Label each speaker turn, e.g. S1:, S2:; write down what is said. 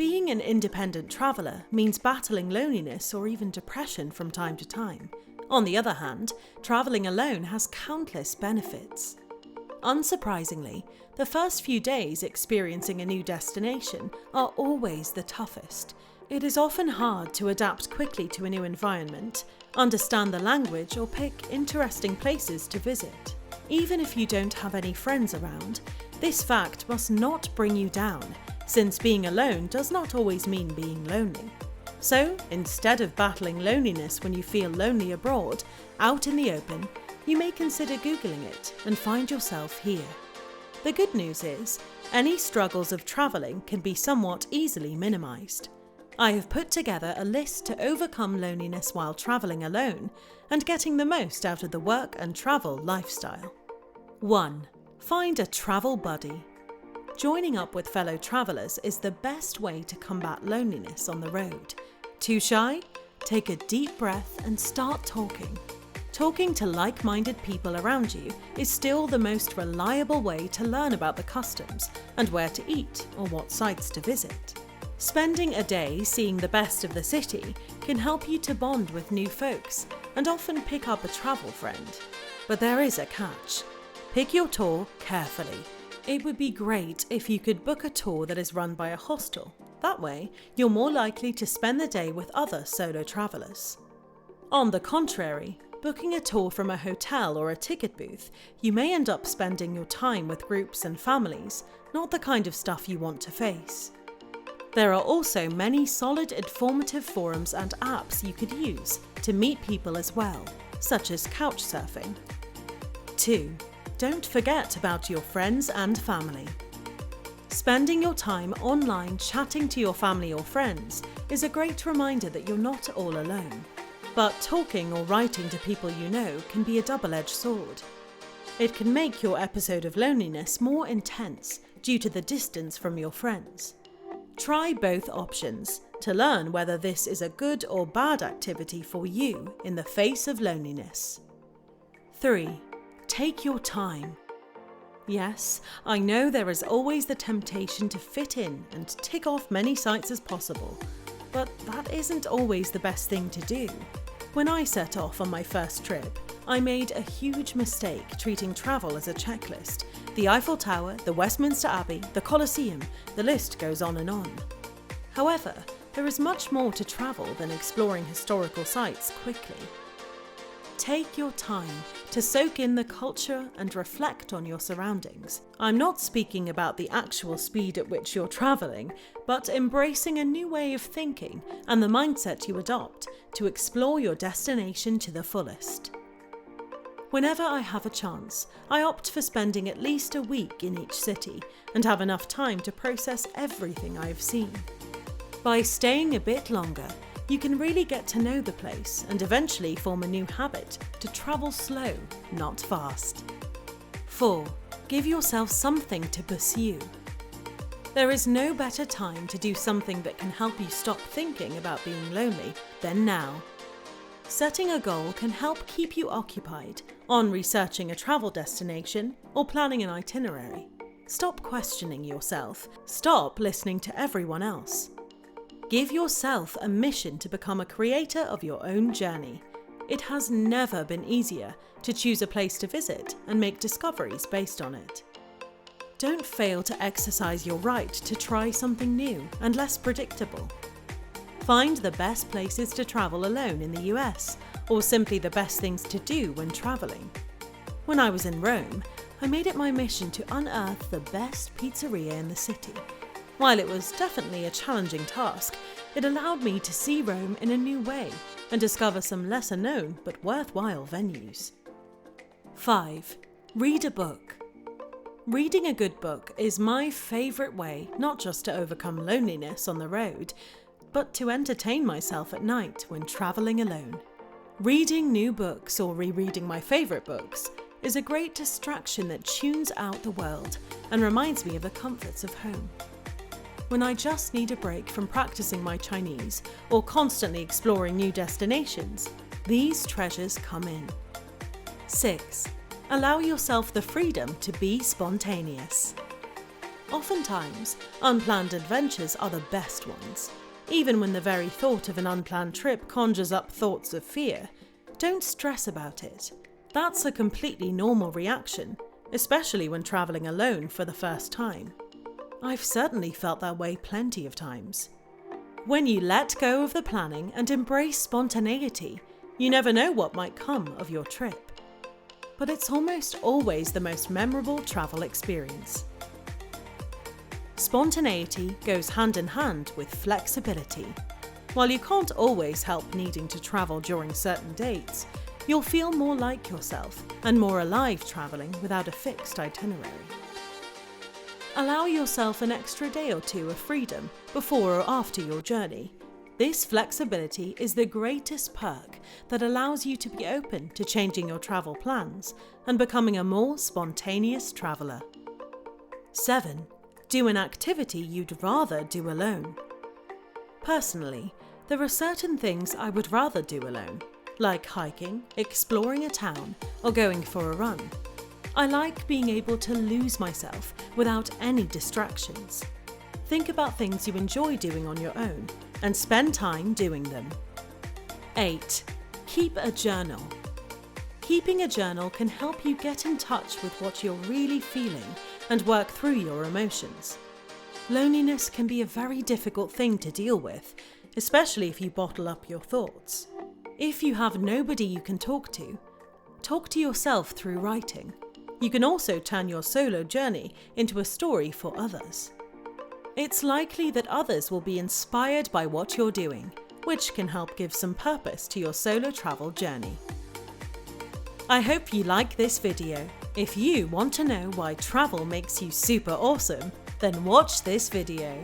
S1: Being an independent traveller means battling loneliness or even depression from time to time. On the other hand, travelling alone has countless benefits. Unsurprisingly, the first few days experiencing a new destination are always the toughest. It is often hard to adapt quickly to a new environment, understand the language, or pick interesting places to visit. Even if you don't have any friends around, this fact must not bring you down, since being alone does not always mean being lonely. So, instead of battling loneliness when you feel lonely abroad, out in the open, you may consider Googling it and find yourself here. The good news is, any struggles of travelling can be somewhat easily minimised. I have put together a list to overcome loneliness while travelling alone and getting the most out of the work and travel lifestyle. 1. Find a travel buddy. Joining up with fellow travellers is the best way to combat loneliness on the road. Too shy? Take a deep breath and start talking. Talking to like-minded people around you is still the most reliable way to learn about the customs and where to eat or what sites to visit. Spending a day seeing the best of the city can help you to bond with new folks and often pick up a travel friend. But there is a catch. Pick your tour carefully. It would be great if you could book a tour that is run by a hostel. That way, you're more likely to spend the day with other solo travellers. On the contrary, booking a tour from a hotel or a ticket booth, you may end up spending your time with groups and families, not the kind of stuff you want to face. There are also many solid informative forums and apps you could use to meet people as well, such as Couchsurfing. 2. Don't forget about your friends and family. Spending your time online chatting to your family or friends is a great reminder that you're not all alone. But talking or writing to people you know can be a double-edged sword. It can make your episode of loneliness more intense due to the distance from your friends. Try both options to learn whether this is a good or bad activity for you in the face of loneliness. 3. Take your time. Yes, I know there is always the temptation to fit in and tick off many sites as possible, but that isn't always the best thing to do. When I set off on my first trip, I made a huge mistake treating travel as a checklist. The Eiffel Tower, the Westminster Abbey, the Colosseum, the list goes on and on. However, there is much more to travel than exploring historical sites quickly. Take your time to soak in the culture and reflect on your surroundings. I'm not speaking about the actual speed at which you're travelling, but embracing a new way of thinking and the mindset you adopt to explore your destination to the fullest. Whenever I have a chance, I opt for spending at least a week in each city and have enough time to process everything I have seen. By staying a bit longer, you can really get to know the place and eventually form a new habit to travel slow, not fast. 4. Give yourself something to pursue. There is no better time to do something that can help you stop thinking about being lonely than now. Setting a goal can help keep you occupied on researching a travel destination or planning an itinerary. Stop questioning yourself. Stop listening to everyone else. Give yourself a mission to become a creator of your own journey. It has never been easier to choose a place to visit and make discoveries based on it. Don't fail to exercise your right to try something new and less predictable. Find the best places to travel alone in the US, or simply the best things to do when traveling. When I was in Rome, I made it my mission to unearth the best pizzeria in the city. While it was definitely a challenging task, it allowed me to see Rome in a new way and discover some lesser known but worthwhile venues. 5. Read a book. Reading a good book is my favourite way not just to overcome loneliness on the road, but to entertain myself at night when travelling alone. Reading new books or rereading my favourite books is a great distraction that tunes out the world and reminds me of the comforts of home. When I just need a break from practicing my Chinese or constantly exploring new destinations, these treasures come in. 6. Allow yourself the freedom to be spontaneous. Oftentimes, unplanned adventures are the best ones. Even when the very thought of an unplanned trip conjures up thoughts of fear, don't stress about it. That's a completely normal reaction, especially when travelling alone for the first time. I've certainly felt that way plenty of times. When you let go of the planning and embrace spontaneity, you never know what might come of your trip. But it's almost always the most memorable travel experience. Spontaneity goes hand in hand with flexibility. While you can't always help needing to travel during certain dates, you'll feel more like yourself and more alive travelling without a fixed itinerary. Allow yourself an extra day or two of freedom before or after your journey. This flexibility is the greatest perk that allows you to be open to changing your travel plans and becoming a more spontaneous traveller. 7. Do an activity you'd rather do alone. Personally, there are certain things I would rather do alone, like hiking, exploring a town, or going for a run. I like being able to lose myself without any distractions. Think about things you enjoy doing on your own and spend time doing them. 8. Keep a journal. Keeping a journal can help you get in touch with what you're really feeling and work through your emotions. Loneliness can be a very difficult thing to deal with, especially if you bottle up your thoughts. If you have nobody you can talk to yourself through writing. You can also turn your solo journey into a story for others. It's likely that others will be inspired by what you're doing, which can help give some purpose to your solo travel journey. I hope you like this video. If you want to know why travel makes you super awesome, then watch this video.